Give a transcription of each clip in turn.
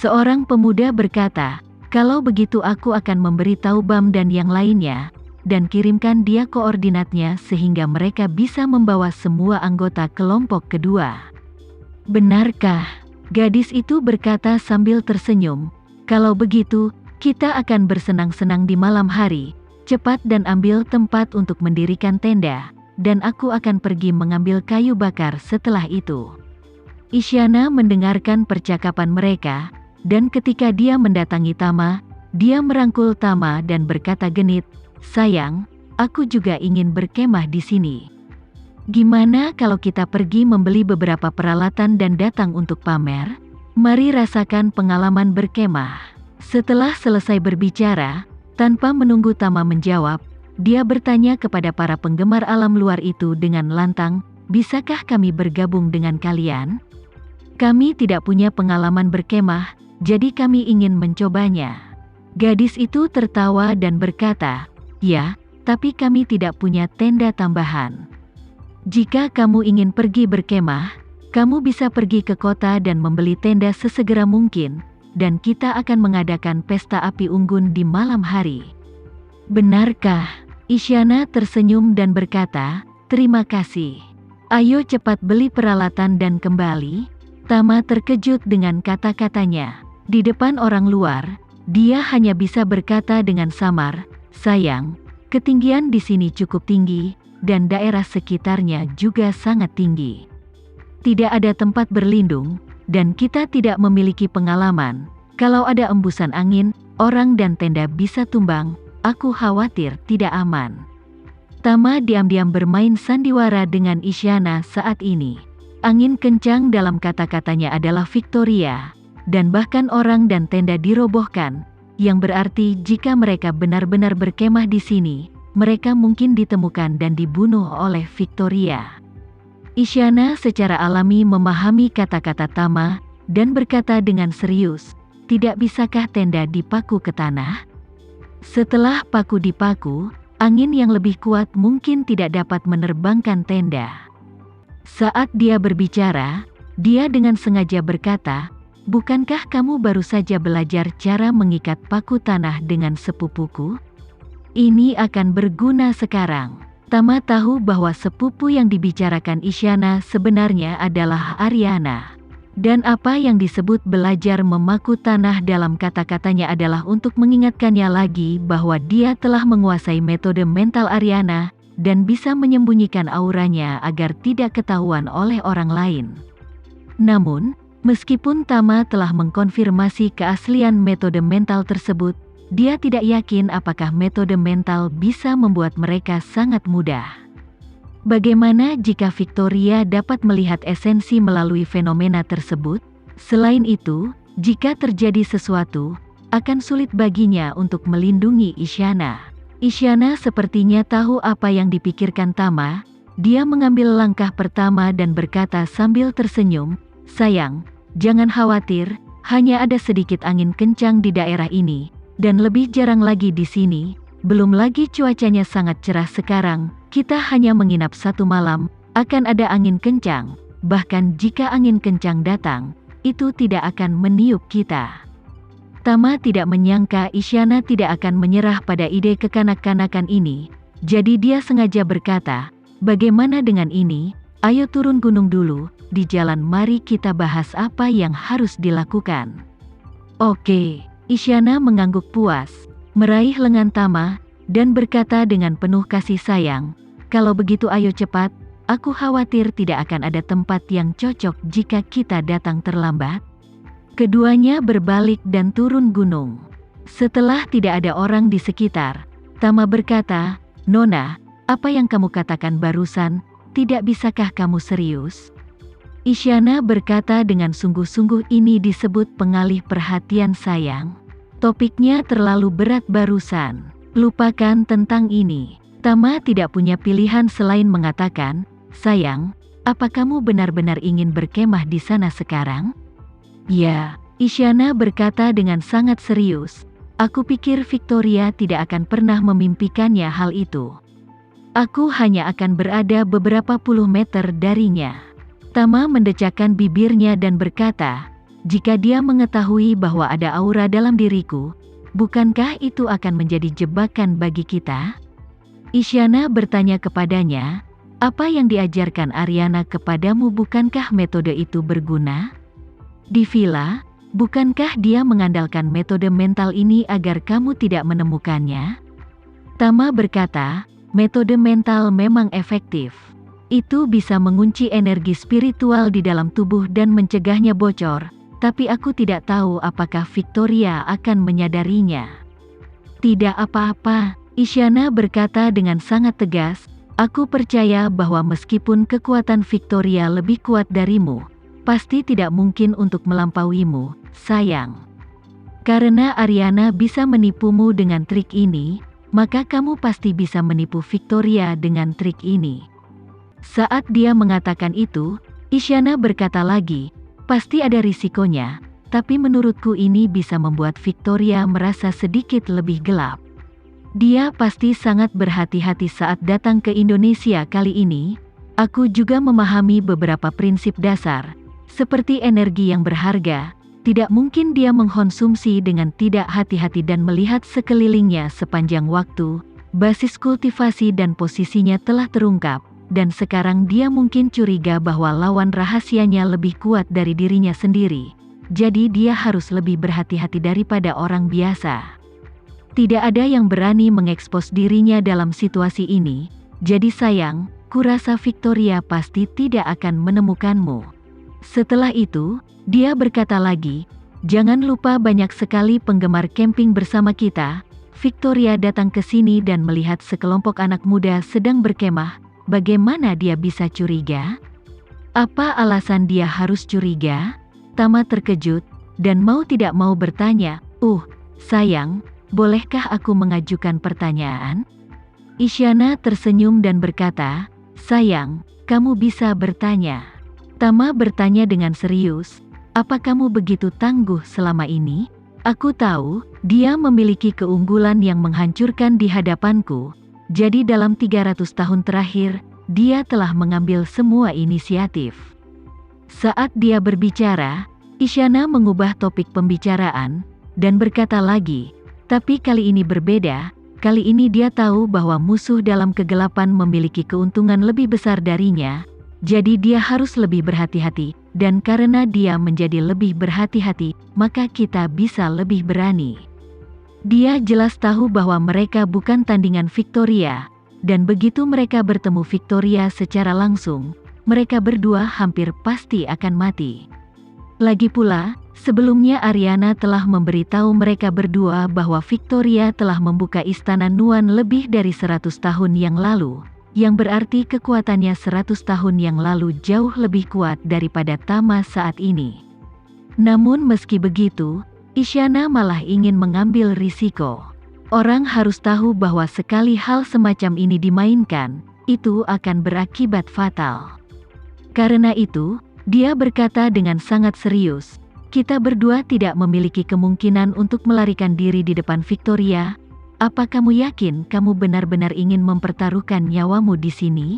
Seorang pemuda berkata, "Kalau begitu aku akan memberitahu Bam dan yang lainnya, dan kirimkan dia koordinatnya sehingga mereka bisa membawa semua anggota kelompok kedua." "Benarkah?" gadis itu berkata sambil tersenyum. "Kalau begitu, kita akan bersenang-senang di malam hari. Cepat dan ambil tempat untuk mendirikan tenda, dan aku akan pergi mengambil kayu bakar setelah itu." Isyana mendengarkan percakapan mereka, dan ketika dia mendatangi Tama, dia merangkul Tama dan berkata genit, "Sayang, aku juga ingin berkemah di sini. Gimana kalau kita pergi membeli beberapa peralatan dan datang untuk pamer? Mari rasakan pengalaman berkemah." Setelah selesai berbicara, tanpa menunggu Tama menjawab, dia bertanya kepada para penggemar alam luar itu dengan lantang, "Bisakah kami bergabung dengan kalian? Kami tidak punya pengalaman berkemah, jadi kami ingin mencobanya." Gadis itu tertawa dan berkata, "Ya, tapi kami tidak punya tenda tambahan. Jika kamu ingin pergi berkemah, kamu bisa pergi ke kota dan membeli tenda sesegera mungkin, dan kita akan mengadakan pesta api unggun di malam hari." "Benarkah?" Isyana tersenyum dan berkata, "Terima kasih. Ayo cepat beli peralatan dan kembali." Tama terkejut dengan kata-katanya. Di depan orang luar, dia hanya bisa berkata dengan samar, "Sayang, ketinggian di sini cukup tinggi, dan daerah sekitarnya juga sangat tinggi. Tidak ada tempat berlindung, dan kita tidak memiliki pengalaman. Kalau ada embusan angin, orang dan tenda bisa tumbang. Aku khawatir tidak aman." Tama diam-diam bermain sandiwara dengan Isyana saat ini. Angin kencang dalam kata-katanya adalah Victoria, dan bahkan orang dan tenda dirobohkan, yang berarti jika mereka benar-benar berkemah di sini, mereka mungkin ditemukan dan dibunuh oleh Victoria. Isyana secara alami memahami kata-kata Tama, dan berkata dengan serius, "Tidak bisakah tenda dipaku ke tanah? Setelah paku dipaku, angin yang lebih kuat mungkin tidak dapat menerbangkan tenda." Saat dia berbicara, dia dengan sengaja berkata, "Bukankah kamu baru saja belajar cara mengikat paku tanah dengan sepupuku? Ini akan berguna sekarang." Tama tahu bahwa sepupu yang dibicarakan Isyana sebenarnya adalah Ariana. Dan apa yang disebut belajar memaku tanah dalam kata-katanya adalah untuk mengingatkannya lagi bahwa dia telah menguasai metode mental Ariana, dan bisa menyembunyikan auranya agar tidak ketahuan oleh orang lain. Namun, meskipun Tama telah mengkonfirmasi keaslian metode mental tersebut, dia tidak yakin apakah metode mental bisa membuat mereka sangat mudah. Bagaimana jika Victoria dapat melihat esensi melalui fenomena tersebut? Selain itu, jika terjadi sesuatu, akan sulit baginya untuk melindungi Isyana. Isyana sepertinya tahu apa yang dipikirkan Tama. Dia mengambil langkah pertama dan berkata sambil tersenyum, "Sayang, jangan khawatir, hanya ada sedikit angin kencang di daerah ini, dan lebih jarang lagi di sini. Belum lagi cuacanya sangat cerah sekarang, kita hanya menginap 1 malam, akan ada angin kencang. Bahkan jika angin kencang datang, itu tidak akan meniup kita." Tama tidak menyangka Isyana tidak akan menyerah pada ide kekanak-kanakan ini, jadi dia sengaja berkata, "Bagaimana dengan ini? Ayo turun gunung dulu, di jalan mari kita bahas apa yang harus dilakukan." "Oke." Isyana mengangguk puas, meraih lengan Tama, dan berkata dengan penuh kasih sayang, "Kalau begitu ayo cepat, aku khawatir tidak akan ada tempat yang cocok jika kita datang terlambat." Keduanya berbalik dan turun gunung. Setelah tidak ada orang di sekitar, Tama berkata, "Nona, apa yang kamu katakan barusan, tidak bisakah kamu serius?" Isyana berkata dengan sungguh-sungguh, "Ini disebut pengalih perhatian sayang. Topiknya terlalu berat barusan. Lupakan tentang ini." Tama tidak punya pilihan selain mengatakan, "Sayang, apa kamu benar-benar ingin berkemah di sana sekarang?" "Ya," Isyana berkata dengan sangat serius, "aku pikir Victoria tidak akan pernah memimpikannya hal itu. Aku hanya akan berada beberapa puluh meter darinya." Tama mendecakkan bibirnya dan berkata, jika dia mengetahui bahwa ada aura dalam diriku, bukankah itu akan menjadi jebakan bagi kita? Isyana bertanya kepadanya, apa yang diajarkan Ariana kepadamu, bukankah metode itu berguna? Di villa, bukankah dia mengandalkan metode mental ini agar kamu tidak menemukannya? Tama berkata, metode mental memang efektif. Itu bisa mengunci energi spiritual di dalam tubuh dan mencegahnya bocor, tapi aku tidak tahu apakah Victoria akan menyadarinya. Tidak apa-apa, Isyana berkata dengan sangat tegas, aku percaya bahwa meskipun kekuatan Victoria lebih kuat darimu, pasti tidak mungkin untuk melampauimu, sayang. Karena Ariana bisa menipumu dengan trik ini, maka kamu pasti bisa menipu Victoria dengan trik ini. Saat dia mengatakan itu, Isyana berkata lagi, pasti ada risikonya, tapi menurutku ini bisa membuat Victoria merasa sedikit lebih gelap. Dia pasti sangat berhati-hati saat datang ke Indonesia kali ini. Aku juga memahami beberapa prinsip dasar, seperti energi yang berharga. Tidak mungkin dia mengkonsumsi dengan tidak hati-hati dan melihat sekelilingnya sepanjang waktu. Basis kultivasi dan posisinya telah terungkap, dan sekarang dia mungkin curiga bahwa lawan rahasianya lebih kuat dari dirinya sendiri. Jadi dia harus lebih berhati-hati daripada orang biasa. Tidak ada yang berani mengekspos dirinya dalam situasi ini. Jadi sayang, kurasa Victoria pasti tidak akan menemukanmu. Setelah itu, dia berkata lagi, jangan lupa banyak sekali penggemar camping bersama kita. Victoria datang ke sini dan melihat sekelompok anak muda sedang berkemah. Bagaimana dia bisa curiga? Apa alasan dia harus curiga? Tama terkejut, dan mau tidak mau bertanya, sayang, bolehkah aku mengajukan pertanyaan? Isyana tersenyum dan berkata, sayang, kamu bisa bertanya. Tama bertanya dengan serius, apa kamu begitu tangguh selama ini? Aku tahu, dia memiliki keunggulan yang menghancurkan di hadapanku. Jadi dalam 300 tahun terakhir, dia telah mengambil semua inisiatif. Saat dia berbicara, Isyana mengubah topik pembicaraan, dan berkata lagi, tapi kali ini berbeda, kali ini dia tahu bahwa musuh dalam kegelapan memiliki keuntungan lebih besar darinya, jadi dia harus lebih berhati-hati, dan karena dia menjadi lebih berhati-hati, maka kita bisa lebih berani. Dia jelas tahu bahwa mereka bukan tandingan Victoria, dan begitu mereka bertemu Victoria secara langsung, mereka berdua hampir pasti akan mati. Lagi pula, sebelumnya Ariana telah memberitahu mereka berdua bahwa Victoria telah membuka istana Nuan lebih dari 100 tahun yang lalu, yang berarti kekuatannya 100 tahun yang lalu jauh lebih kuat daripada Tama saat ini. Namun meski begitu, Isyana malah ingin mengambil risiko. Orang harus tahu bahwa sekali hal semacam ini dimainkan, itu akan berakibat fatal. Karena itu, dia berkata dengan sangat serius, kita berdua tidak memiliki kemungkinan untuk melarikan diri di depan Victoria. Apa kamu yakin kamu benar-benar ingin mempertaruhkan nyawamu di sini?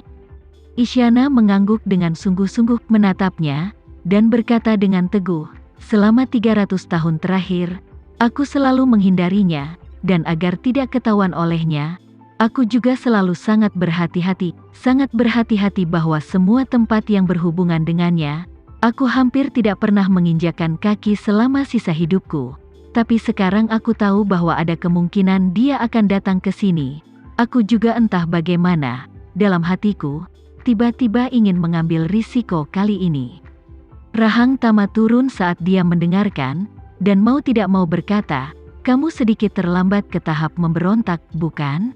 Isyana mengangguk dengan sungguh-sungguh menatapnya, dan berkata dengan teguh, selama 300 tahun terakhir, aku selalu menghindarinya, dan agar tidak ketahuan olehnya, aku juga selalu sangat berhati-hati bahwa semua tempat yang berhubungan dengannya, aku hampir tidak pernah menginjakkan kaki selama sisa hidupku. Tapi sekarang aku tahu bahwa ada kemungkinan dia akan datang ke sini. Aku juga entah bagaimana, dalam hatiku, tiba-tiba ingin mengambil risiko kali ini. Rahang Tama turun saat dia mendengarkan, dan mau tidak mau berkata, kamu sedikit terlambat ke tahap memberontak, bukan?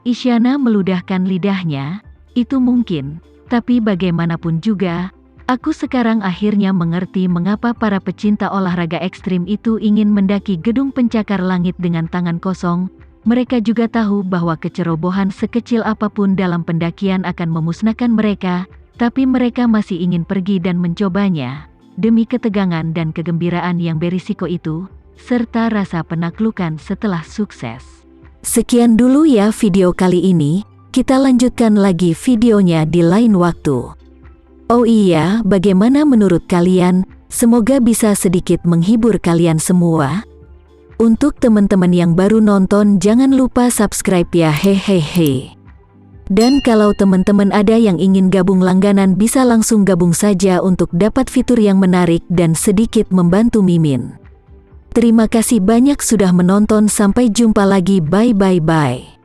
Isyana meludahkan lidahnya, itu mungkin, tapi bagaimanapun juga, aku sekarang akhirnya mengerti mengapa para pecinta olahraga ekstrim itu ingin mendaki gedung pencakar langit dengan tangan kosong. Mereka juga tahu bahwa kecerobohan sekecil apapun dalam pendakian akan memusnahkan mereka, tapi mereka masih ingin pergi dan mencobanya, demi ketegangan dan kegembiraan yang berisiko itu, serta rasa penaklukan setelah sukses. Sekian dulu ya video kali ini, kita lanjutkan lagi videonya di lain waktu. Oh iya, bagaimana menurut kalian? Semoga bisa sedikit menghibur kalian semua. Untuk teman-teman yang baru nonton, jangan lupa subscribe ya, hehehe. Dan kalau teman-teman ada yang ingin gabung langganan, bisa langsung gabung saja untuk dapat fitur yang menarik dan sedikit membantu Mimin. Terima kasih banyak sudah menonton, sampai jumpa lagi, bye bye bye.